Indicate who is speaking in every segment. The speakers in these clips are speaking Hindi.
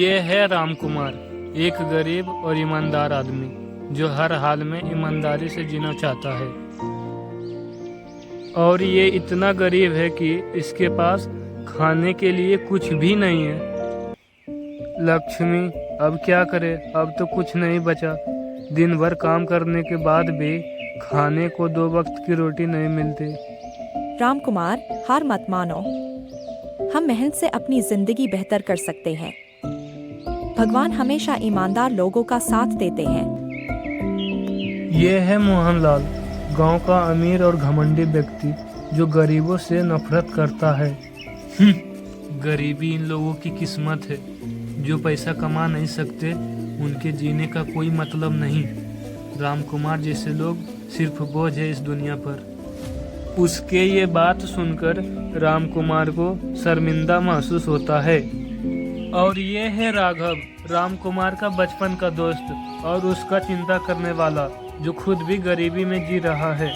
Speaker 1: ये है राम कुमार, एक गरीब और ईमानदार आदमी जो हर हाल में ईमानदारी से जीना चाहता है। और ये इतना गरीब है कि इसके पास खाने के लिए कुछ भी नहीं है। लक्ष्मी अब क्या करे, अब तो कुछ नहीं बचा। दिन भर काम करने के बाद भी खाने को 2 वक्त की रोटी नहीं मिलती।
Speaker 2: राम कुमार, हार मत मानो। हम मेहनत से अपनी जिंदगी बेहतर कर सकते हैं। भगवान हमेशा ईमानदार लोगों का साथ देते हैं।
Speaker 1: ये है मोहनलाल, गांव का अमीर और घमंडी व्यक्ति जो गरीबों से नफरत करता है। गरीबी इन लोगों की किस्मत है। जो पैसा कमा नहीं सकते उनके जीने का कोई मतलब नहीं। राम कुमार जैसे लोग सिर्फ बोझ है इस दुनिया पर। उसके ये बात सुनकर राम कुमार को शर्मिंदा महसूस होता है। और ये है राघव, राम कुमार का बचपन का दोस्त और उसका चिंता करने वाला, जो खुद भी गरीबी में जी रहा है।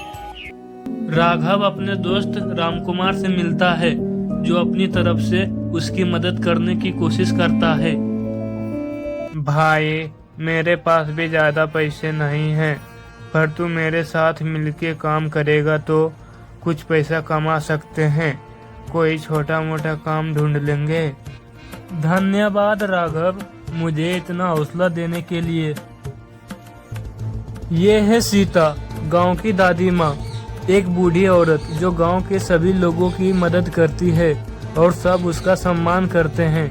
Speaker 1: राघव अपने दोस्त राम कुमार से मिलता है, जो अपनी तरफ से उसकी मदद करने की कोशिश करता है। भाई, मेरे पास भी ज्यादा पैसे नहीं हैं, पर तू मेरे साथ मिलके काम करेगा तो कुछ पैसा कमा सकते हैं। कोई छोटा मोटा काम ढूंढ लेंगे। धन्यवाद राघव, मुझे इतना हौसला देने के लिए। ये है सीता, गांव की दादी माँ, एक बूढ़ी औरत जो गांव के सभी लोगों की मदद करती है और सब उसका सम्मान करते हैं।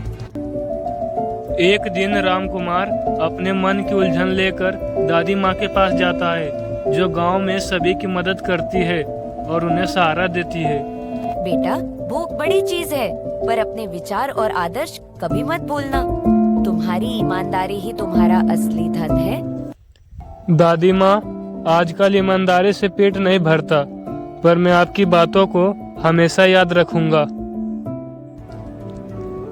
Speaker 1: एक दिन राम कुमार अपने मन की उलझन लेकर दादी माँ के पास जाता है, जो गांव में सभी की मदद करती है और उन्हें सहारा देती है।
Speaker 3: बेटा, भूख बड़ी चीज है, पर अपने विचार और आदर्श कभी मत भूलना। तुम्हारी ईमानदारी ही तुम्हारा असली धन है।
Speaker 1: दादी माँ, आजकल ईमानदारी से पेट नहीं भरता, पर मैं आपकी बातों को हमेशा याद रखूंगा।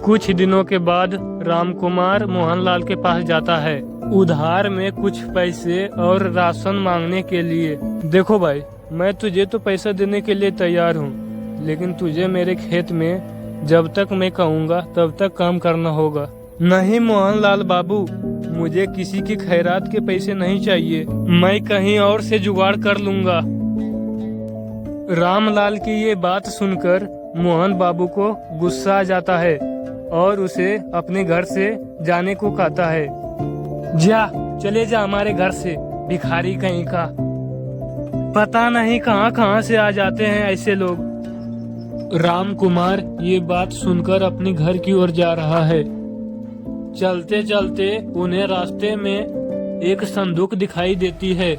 Speaker 1: कुछ दिनों के बाद राम कुमार मोहनलाल के पास जाता है, उधार में कुछ पैसे और राशन मांगने के लिए। देखो भाई, मैं तुझे तो पैसा देने के लिए तैयार हूँ, लेकिन तुझे मेरे खेत में जब तक मैं कहूँगा तब तक काम करना होगा। नहीं मोहनलाल बाबू, मुझे किसी की खैरात के पैसे नहीं चाहिए, मैं कहीं और से जुगाड़ कर लूंगा। रामलाल की ये बात सुनकर मोहन बाबू को गुस्सा आ जाता है और उसे अपने घर से जाने को कहता है। जा, चले जा हमारे घर से, भिखारी कहीं का। पता नहीं कहां कहां से आ जाते हैं ऐसे लोग। राम कुमार ये बात सुनकर अपने घर की ओर जा रहा है। चलते चलते उन्हें रास्ते में एक संदूक दिखाई देती है।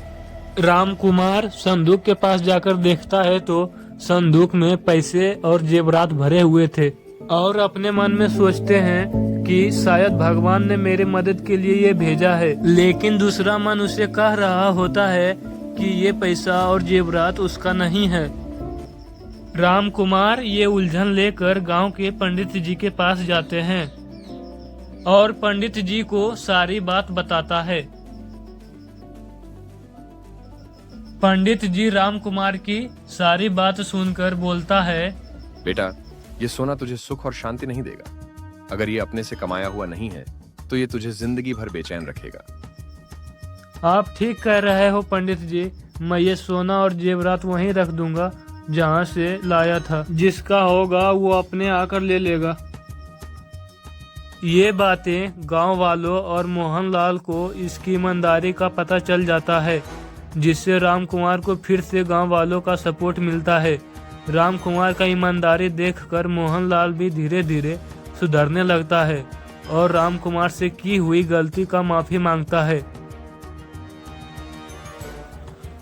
Speaker 1: राम कुमार संदूक के पास जाकर देखता है तो संदूक में पैसे और जेवरात भरे हुए थे, और अपने मन में सोचते हैं कि शायद भगवान ने मेरी मदद के लिए ये भेजा है। लेकिन दूसरा मन उसे कह रहा होता है कि ये पैसा और जेवरात उसका नहीं है। राम कुमार ये उलझन लेकर गांव के पंडित जी के पास जाते हैं और पंडित जी को सारी बात बताता है। पंडित जी राम कुमार की सारी बात सुनकर बोलता है,
Speaker 4: बेटा, ये सोना तुझे सुख और शांति नहीं देगा। अगर ये अपने से कमाया हुआ नहीं है तो ये तुझे जिंदगी भर बेचैन रखेगा।
Speaker 1: आप ठीक कह रहे हो पंडित जी, मैं ये सोना और जेवरात वहीं रख दूंगा जहाँ से लाया था। जिसका होगा वो अपने आकर ले लेगा। ये बातें गांव वालों और मोहनलाल को इसकी ईमानदारी का पता चल जाता है, जिससे राम कुमार को फिर से गांव वालों का सपोर्ट मिलता है। राम कुमार का ईमानदारी देखकर मोहनलाल भी धीरे धीरे सुधरने लगता है और राम कुमार से की हुई गलती का माफी मांगता है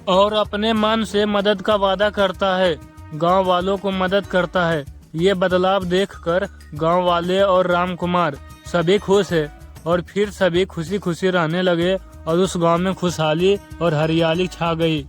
Speaker 1: और अपने मन से मदद का वादा करता है। गांव वालों को मदद करता है। ये बदलाव देखकर गांव वाले और राम कुमार सभी खुश है और फिर सभी खुशी खुशी रहने लगे और उस गांव में खुशहाली और हरियाली छा गई।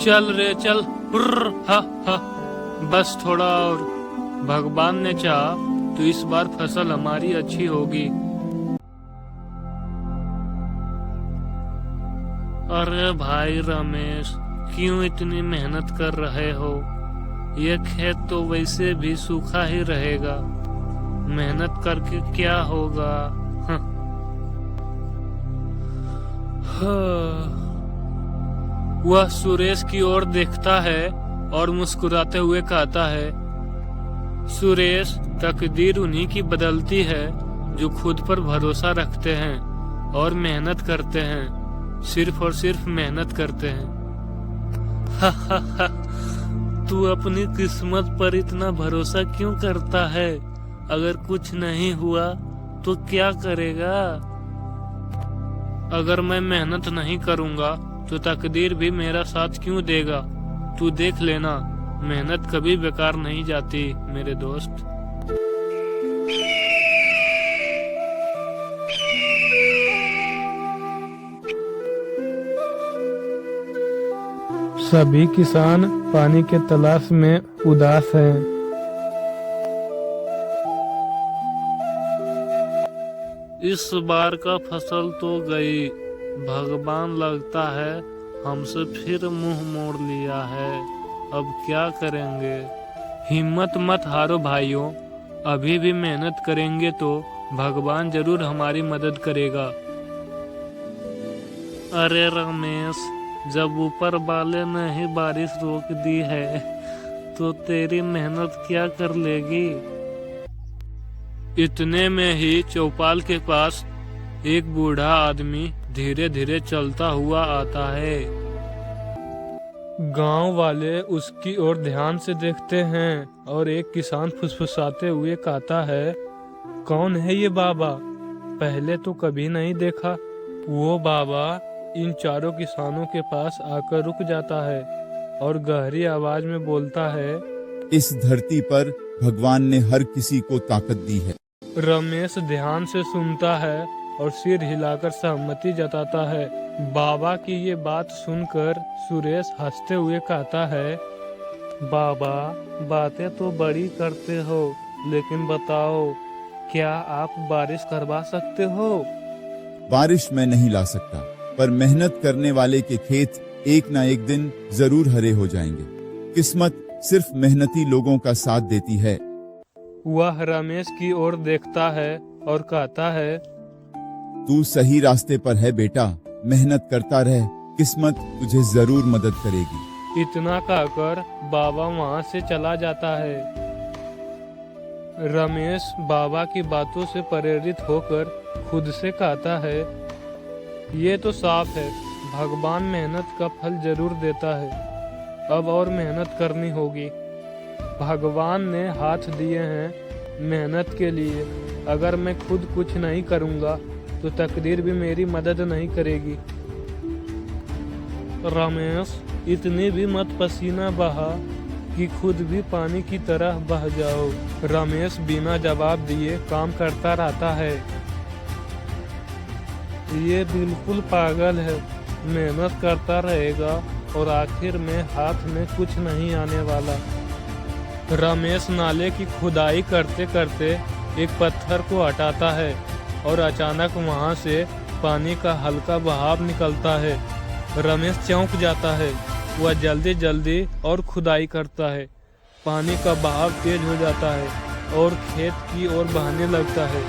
Speaker 1: चल रे चल, हुर्र, हा हा। बस थोड़ा और, भगवान ने चाहा तो इस बार फसल हमारी अच्छी होगी। अरे भाई रमेश, क्यों इतनी मेहनत कर रहे हो? ये खेत तो वैसे भी सूखा ही रहेगा, मेहनत करके क्या होगा? वह सुरेश की ओर देखता है और मुस्कुराते हुए कहता है, सुरेश, तकदीर उन्हीं की बदलती है जो खुद पर भरोसा रखते हैं और मेहनत करते हैं, सिर्फ और सिर्फ मेहनत करते हैं। तू अपनी किस्मत पर इतना भरोसा क्यों करता है? अगर कुछ नहीं हुआ तो क्या करेगा? अगर मैं मेहनत नहीं करूंगा तो तकदीर भी मेरा साथ क्यों देगा? तू देख लेना, मेहनत कभी बेकार नहीं जाती मेरे दोस्त।
Speaker 5: सभी किसान पानी के तलाश में उदास हैं।
Speaker 1: इस बार का फसल तो गई, भगवान लगता है हमसे फिर मुंह मोड़ लिया है। अब क्या करेंगे? हिम्मत मत हारो भाइयों, अभी भी मेहनत करेंगे तो भगवान जरूर हमारी मदद करेगा। अरे रमेश, जब ऊपर वाले ने ही बारिश रोक दी है तो तेरी मेहनत क्या कर लेगी? इतने में ही चौपाल के पास एक बूढ़ा आदमी धीरे धीरे चलता हुआ आता है।
Speaker 5: गांव वाले उसकी ओर ध्यान से देखते हैं और एक किसान फुसफुसाते हुए कहता है, कौन है ये बाबा? पहले तो कभी नहीं देखा। वो बाबा इन चारों किसानों के पास आकर रुक जाता है और गहरी आवाज में बोलता है,
Speaker 6: इस धरती पर भगवान ने हर किसी को ताकत दी है।
Speaker 5: रमेश ध्यान से सुनता है और सिर हिलाकर सहमति जताता है। बाबा की ये बात सुनकर सुरेश हंसते हुए कहता है, बाबा, बातें तो बड़ी करते हो, लेकिन बताओ, क्या आप बारिश करवा सकते हो?
Speaker 6: बारिश मैं नहीं ला सकता, पर मेहनत करने वाले के खेत एक ना एक दिन जरूर हरे हो जाएंगे। किस्मत सिर्फ मेहनती लोगों का साथ देती है।
Speaker 5: वह रमेश की ओर देखता है और कहता है,
Speaker 6: तू सही रास्ते पर है बेटा, मेहनत करता रह, किस्मत तुझे जरूर मदद करेगी।
Speaker 5: इतना कहकर बाबा वहाँ से चला जाता है। रमेश बाबा की बातों से प्रेरित होकर खुद से कहता है, ये तो साफ है, भगवान मेहनत का फल जरूर देता है। अब और मेहनत करनी होगी। भगवान ने हाथ दिए हैं मेहनत के लिए। अगर मैं खुद कुछ नहीं करूँगा तो तकदीर भी मेरी मदद नहीं करेगी। रमेश, इतनी भी मत पसीना बहा कि खुद भी पानी की तरह बह जाओ। रमेश बिना जवाब दिए काम करता रहता है। ये बिल्कुल पागल है, मेहनत करता रहेगा और आखिर में हाथ में कुछ नहीं आने वाला। रमेश नाले की खुदाई करते करते एक पत्थर को हटाता है और अचानक वहां से पानी का हल्का बहाव निकलता है। रमेश चौंक जाता है। वह जल्दी जल्दी और खुदाई करता है। पानी का बहाव तेज हो जाता है और खेत की ओर बहने लगता है।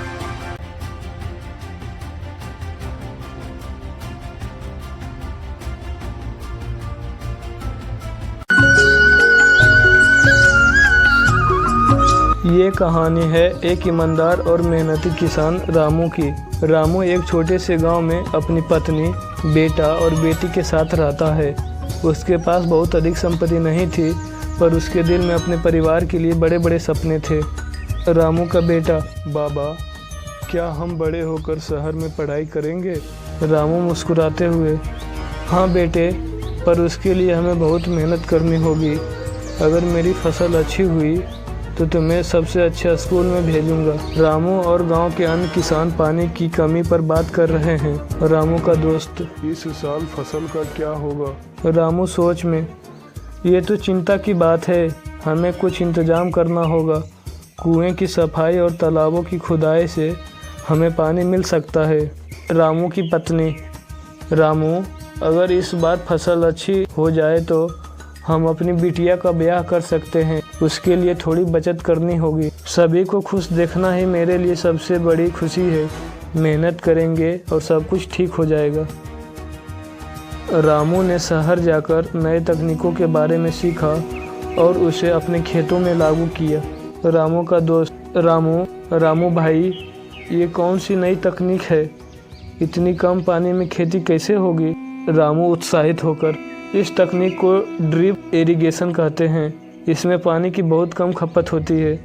Speaker 1: ये कहानी है एक ईमानदार और मेहनती किसान रामू की। रामू एक छोटे से गांव में अपनी पत्नी, बेटा और बेटी के साथ रहता है। उसके पास बहुत अधिक संपत्ति नहीं थी, पर उसके दिल में अपने परिवार के लिए बड़े बड़े सपने थे। रामू का बेटा, बाबा, क्या हम बड़े होकर शहर में पढ़ाई करेंगे? रामू मुस्कुराते हुए, हाँ बेटे, पर उसके लिए हमें बहुत मेहनत करनी होगी। अगर मेरी फसल अच्छी हुई तो तुम्हें सबसे अच्छे स्कूल में भेजूंगा। रामू और गांव के अन्य किसान पानी की कमी पर बात कर रहे हैं। रामू का दोस्त,
Speaker 5: इस साल फसल का क्या होगा?
Speaker 1: रामू सोच में, ये तो चिंता की बात है, हमें कुछ इंतजाम करना होगा। कुएं की सफाई और तालाबों की खुदाई से हमें पानी मिल सकता है। रामू की पत्नी, रामू, अगर इस बार फसल अच्छी हो जाए तो हम अपनी बिटिया का ब्याह कर सकते हैं। उसके लिए थोड़ी बचत करनी होगी। सभी को खुश देखना ही मेरे लिए सबसे बड़ी खुशी है। मेहनत करेंगे और सब कुछ ठीक हो जाएगा। रामू ने शहर जाकर नए तकनीकों के बारे में सीखा और उसे अपने खेतों में लागू किया। रामू का दोस्त, रामू भाई, ये कौन सी नई तकनीक है? इतनी कम पानी में खेती कैसे होगी? रामू उत्साहित होकर, इस तकनीक को ड्रिप इरिगेशन कहते हैं। इसमें पानी की बहुत कम खपत होती है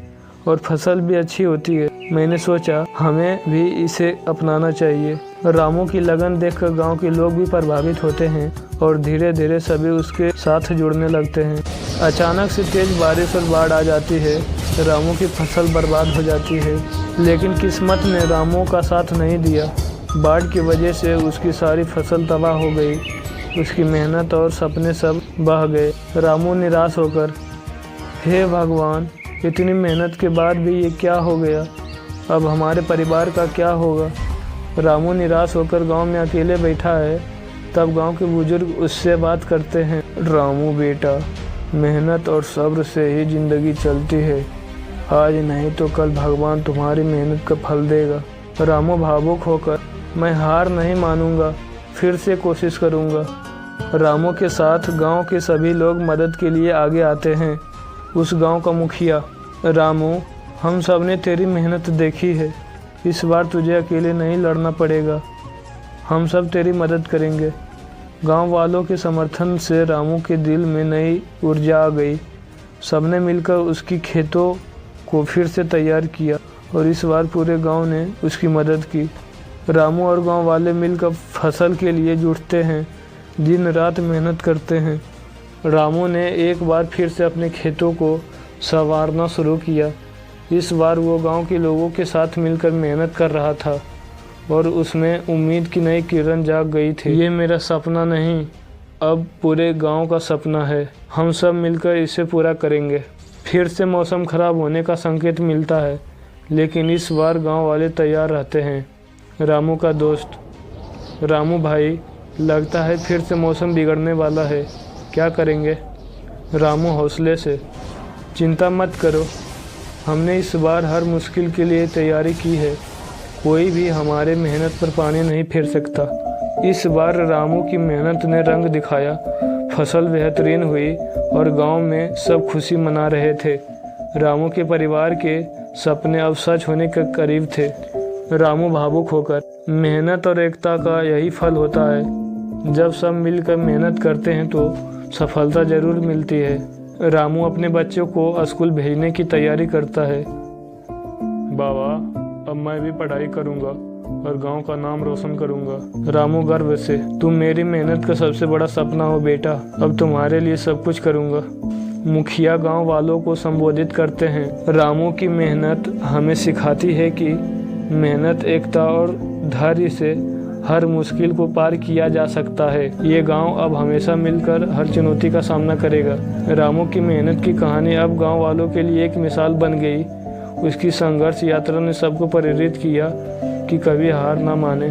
Speaker 1: और फसल भी अच्छी होती है। मैंने सोचा हमें भी इसे अपनाना चाहिए। रामू की लगन देखकर गांव के लोग भी प्रभावित होते हैं और धीरे धीरे सभी उसके साथ जुड़ने लगते हैं। अचानक से तेज बारिश और बाढ़ आ जाती है। रामू की फसल बर्बाद हो जाती है, लेकिन किस्मत ने रामू का साथ नहीं दिया। बाढ़ की वजह से उसकी सारी फसल तबाह हो गई। उसकी मेहनत और सपने सब बह गए। रामू निराश होकर, हे भगवान, इतनी मेहनत के बाद भी ये क्या हो गया? अब हमारे परिवार का क्या होगा? रामू निराश होकर गांव में अकेले बैठा है। तब गांव के बुजुर्ग उससे बात करते हैं। रामू बेटा, मेहनत और सब्र से ही जिंदगी चलती है। आज नहीं तो कल भगवान तुम्हारी मेहनत का फल देगा। रामू भावुक होकर, मैं हार नहीं मानूंगा, फिर से कोशिश करूंगा। रामू के साथ गांव के सभी लोग मदद के लिए आगे आते हैं। उस गांव का मुखिया, रामू, हम सब ने तेरी मेहनत देखी है। इस बार तुझे अकेले नहीं लड़ना पड़ेगा, हम सब तेरी मदद करेंगे। गांव वालों के समर्थन से रामू के दिल में नई ऊर्जा आ गई। सबने मिलकर उसकी खेतों को फिर से तैयार किया और इस बार पूरे गांव ने उसकी मदद की। रामू और गांव वाले मिलकर फसल के लिए जुटते हैं, दिन रात मेहनत करते हैं। रामू ने एक बार फिर से अपने खेतों को संवारना शुरू किया। इस बार वो गांव के लोगों के साथ मिलकर मेहनत कर रहा था और उसमें उम्मीद की नई किरण जाग गई थी। ये मेरा सपना नहीं, अब पूरे गांव का सपना है। हम सब मिलकर इसे पूरा करेंगे। फिर से मौसम खराब होने का संकेत मिलता है, लेकिन इस बार गांव वाले तैयार रहते हैं। रामू का दोस्त, रामू भाई, लगता है फिर से मौसम बिगड़ने वाला है, क्या करेंगे? रामू हौसले से, चिंता मत करो, हमने इस बार हर मुश्किल के लिए तैयारी की है। कोई भी हमारे मेहनत पर पानी नहीं फेर सकता। इस बार रामू की मेहनत ने रंग दिखाया। फसल बेहतरीन हुई और गांव में सब खुशी मना रहे थे। रामू के परिवार के सपने अब सच होने के करीब थे। रामू भावुक होकर, मेहनत और एकता का यही फल होता है। जब सब मिलकर मेहनत करते हैं तो सफलता जरूर मिलती है। रामू अपने बच्चों को स्कूल भेजने की तैयारी करता है। बाबा, अब मैं भी पढ़ाई करूंगा और गांव का नाम रोशन करूंगा। रामू गर्व से, तुम मेरी मेहनत का सबसे बड़ा सपना हो बेटा, अब तुम्हारे लिए सब कुछ करूंगा। मुखिया गांव वालों को संबोधित करते हैं। रामू की मेहनत हमें सिखाती है कि मेहनत, एकता और धैर्य से हर मुश्किल को पार किया जा सकता है। ये गांव अब हमेशा मिलकर हर चुनौती का सामना करेगा। रामू की मेहनत की कहानी अब गांव वालों के लिए एक मिसाल बन गई। उसकी संघर्ष यात्रा ने सबको प्रेरित किया कि कभी हार ना माने।